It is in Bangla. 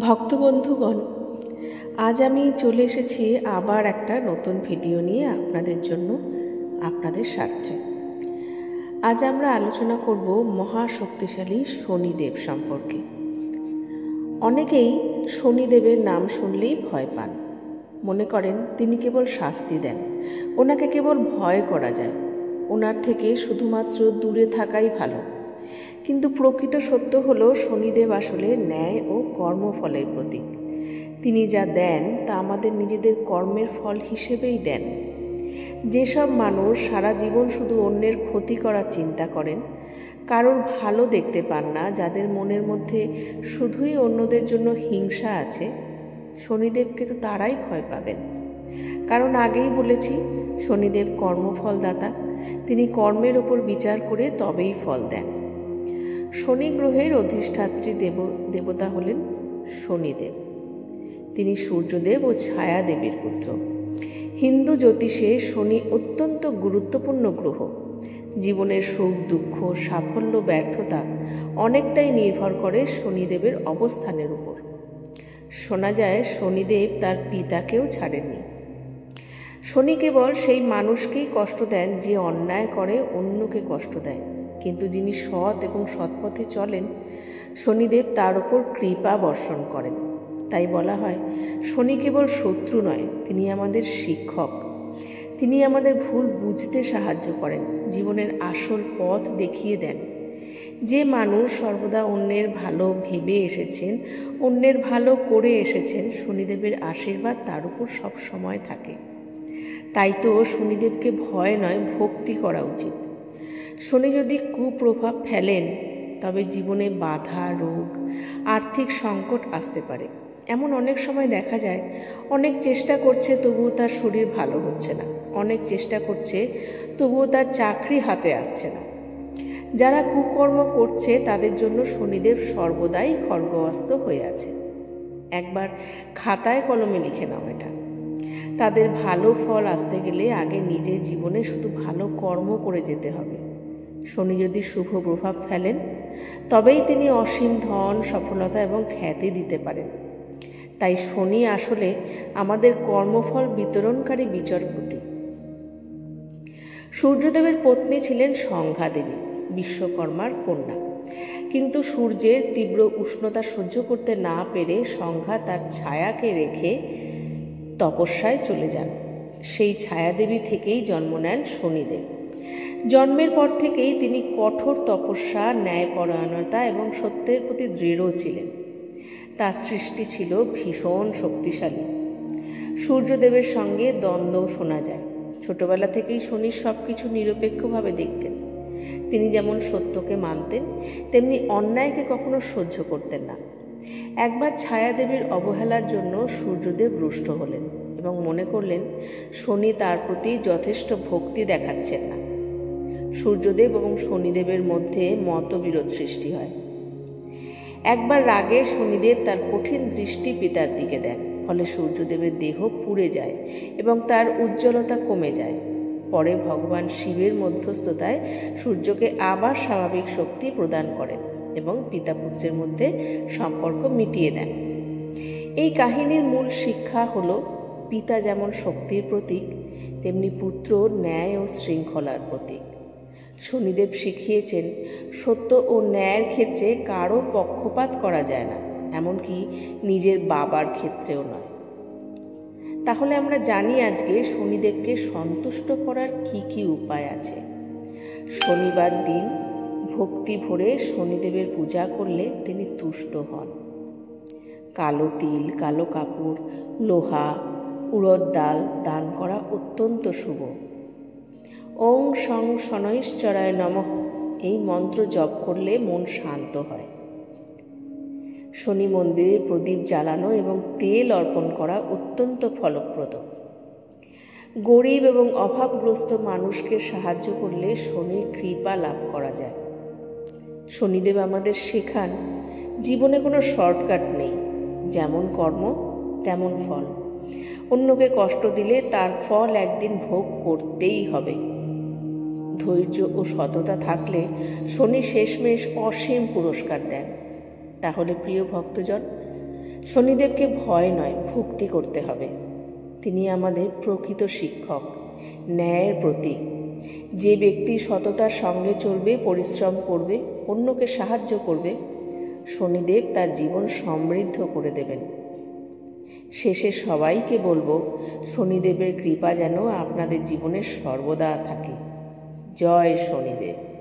ভক্তবন্ধুগণ, আজ আমি চলে এসেছি আবার একটা নতুন ভিডিও নিয়ে আপনাদের জন্য, আপনাদের স্বার্থে। আজ আমরা আলোচনা করব মহাশক্তিশালী শনিদেব সম্পর্কে। অনেকেই শনিদেবের নাম শুনলেই ভয় পান, মনে করেন তিনি কেবল শাস্তি দেন, ওনাকে কেবল ভয় করা যায়, ওনার থেকে শুধুমাত্র দূরে থাকাই ভালো। কিন্তু প্রকৃত সত্য হলো শনিদেব আসলে ন্যায় ও কর্মফলের প্রতীক। তিনি যা দেন তা আমাদের নিজেদের কর্মের ফল হিসেবেই দেন। যেসব মানুষ সারা জীবন শুধু অন্যের ক্ষতি করার চিন্তা করেন, কারোর ভালো দেখতে পান না, যাদের মনের মধ্যে শুধুই অন্যদের জন্য হিংসা আছে, শনিদেবকে তো তারাই ভয় পাবেন। কারণ আগেই বলেছি, শনিদেব কর্মফলদাতা। তিনি কর্মের ওপর বিচার করে তবেই ফল দেন। শনি গ্রহের অধিষ্ঠাত্রী দেবতা হলেন শনিদেব। তিনি সূর্যদেব ও ছায়াদেবীর পুত্র। হিন্দু জ্যোতিষে শনি অত্যন্ত গুরুত্বপূর্ণ গ্রহ। জীবনের সুখ দুঃখ, সাফল্য ব্যর্থতা অনেকটাই নির্ভর করে শনিদেবের অবস্থানের উপর। শোনা যায় শনিদেব তার পিতাকেও ছাড়েননি। শনি কেবল সেই মানুষকেই কষ্ট দেন যে অন্যায় করে অন্যকে কষ্ট দেয়, কিন্তু যিনি সৎ এবং সৎপথে চলেন, শনিদেব তার উপর কৃপা বর্ষণ করেন। তাই বলা হয়, শনি কেবল শত্রু নয়, তিনি আমাদের শিক্ষক। তিনি আমাদের ভুল বুঝতে সাহায্য করেন, জীবনের আসল পথ দেখিয়ে দেন। যে মানুষ সর্বদা অন্যের ভালো ভেবে এসেছেন, অন্যের ভালো করে এসেছেন, শনিদেবের আশীর্বাদ তার উপর সব সময় থাকে। তাই তো শনিদেবকে ভয় নয়, ভক্তি করা উচিত। শনি যদি কুপ্রভাব ফেলেন, তবে জীবনে বাধা, রোগ, আর্থিক সংকট আসতে পারে। এমন অনেক সময় দেখা যায়, অনেক চেষ্টা করছে তবুও তার শরীর ভালো হচ্ছে না, অনেক চেষ্টা করছে তবুও তার চাকরি হাতে আসছে না। যারা কুকর্ম করছে তাদের জন্য শনিদেব সর্বদাই খড়গহস্ত হয়ে আছে। একবার খাতায় কলমে লিখে নাও এটা। তাদের ভালো ফল আসতে গেলে আগে নিজের জীবনে শুধু ভালো কর্ম করে যেতে হবে। শনি যদি শুভ প্রভাব ফেলেন, তবেই তিনি অসীম ধন, সফলতা এবং খ্যাতি দিতে পারেন। তাই শনি আসলে আমাদের কর্মফল বিতরণকারী বিচারপতি। সূর্যদেবের পত্নী ছিলেন সংজ্ঞা দেবী, বিশ্বকর্মার কন্যা। কিন্তু সূর্যের তীব্র উষ্ণতা সহ্য করতে না পেরে সংজ্ঞা তার ছায়াকে রেখে তপস্যায় চলে যান। সেই ছায়াদেবী থেকেই জন্ম নেন শনিদেব। জন্মের পর থেকেই তিনি কঠোর তপস্যা, ন্যায়পরায়ণতা এবং সত্যের প্রতি দৃঢ় ছিলেন। তার সৃষ্টি ছিল ভীষণ শক্তিশালী। সূর্যদেবের সঙ্গে দ্বন্দ্ব শোনা যায়। ছোটবেলা থেকেই শনি সব কিছু নিরপেক্ষভাবে দেখতেন। তিনি যেমন সত্যকে মানতেন, তেমনি অন্যায়কে কখনো সহ্য করতেন না। একবার ছায়াদেবীর অবহেলার জন্য সূর্যদেব রুষ্ট হলেন এবং মনে করলেন শনি তার প্রতি যথেষ্ট ভক্তি দেখাচ্ছেন না। সূর্যদেব এবং শনিদেবের মধ্যে মতবিরোধ সৃষ্টি হয়। একবার রাগে শনিদেব তার কঠিন দৃষ্টি পিতার দিকে দেন, ফলে সূর্যদেবের দেহ পুড়ে যায় এবং তার উজ্জ্বলতা কমে যায়। পরে ভগবান শিবের মধ্যস্থতায় সূর্যকে আবার স্বাভাবিক শক্তি প্রদান করেন এবং পিতা পুত্রের মধ্যে সম্পর্ক মিটিয়ে দেন। এই কাহিনীর মূল শিক্ষা হলো, পিতা যেমন শক্তির প্রতীক, তেমনি পুত্র ন্যায় ও শৃঙ্খলার প্রতীক। শনিদেব শিখিয়েছেন, সত্য ও ন্যায়ের ক্ষেত্রে কারও পক্ষপাত করা যায় না, এমনকি নিজের বাবার ক্ষেত্রেও নয়। তাহলে আমরা জানি আজকে শনিদেবকে সন্তুষ্ট করার কি উপায় আছে। শনিবার দিন ভক্তি ভরে শনিদেবের পূজা করলে তিনি তুষ্ট হন। কালো তিল, কালো কাপড়, লোহা, উড়দ ডাল দান করা অত্যন্ত শুভ। ওং শং শনৈশ্চরায় নমঃ এই মন্ত্র জপ করলে মন শান্ত হয়। শনি মন্দিরে প্রদীপ জ্বালানো এবং তেল অর্পণ করা অত্যন্ত ফলপ্রদ। গরিব এবং অভাবগ্রস্ত মানুষকে সাহায্য করলে শনির কৃপা লাভ করা যায়। শনিদেব আমাদের শেখান, জীবনে কোনো শর্টকাট নেই, যেমন কর্ম তেমন ফল। অন্যকে কষ্ট দিলে তার ফল একদিন ভোগ করতেই হবে। ধৈর্য ও সততা থাকলে শনি শেষমেশ অসীম পুরস্কার দেন। তাহলে প্রিয় ভক্তজন, শনিদেবকে ভয় নয়, ভক্তি করতে হবে। তিনি আমাদের প্রকৃত শিক্ষক, ন্যায়ের প্রতীক। যে ব্যক্তি সততার সঙ্গে চলবে, পরিশ্রম করবে, অন্যকে সাহায্য করবে, শনিদেব তার জীবন সমৃদ্ধ করে দেবেন। শেষে সবাইকে বলবো, শনিদেবের কৃপা যেন আপনাদের জীবনে সর্বদা থাকে। জয় শনিদেব।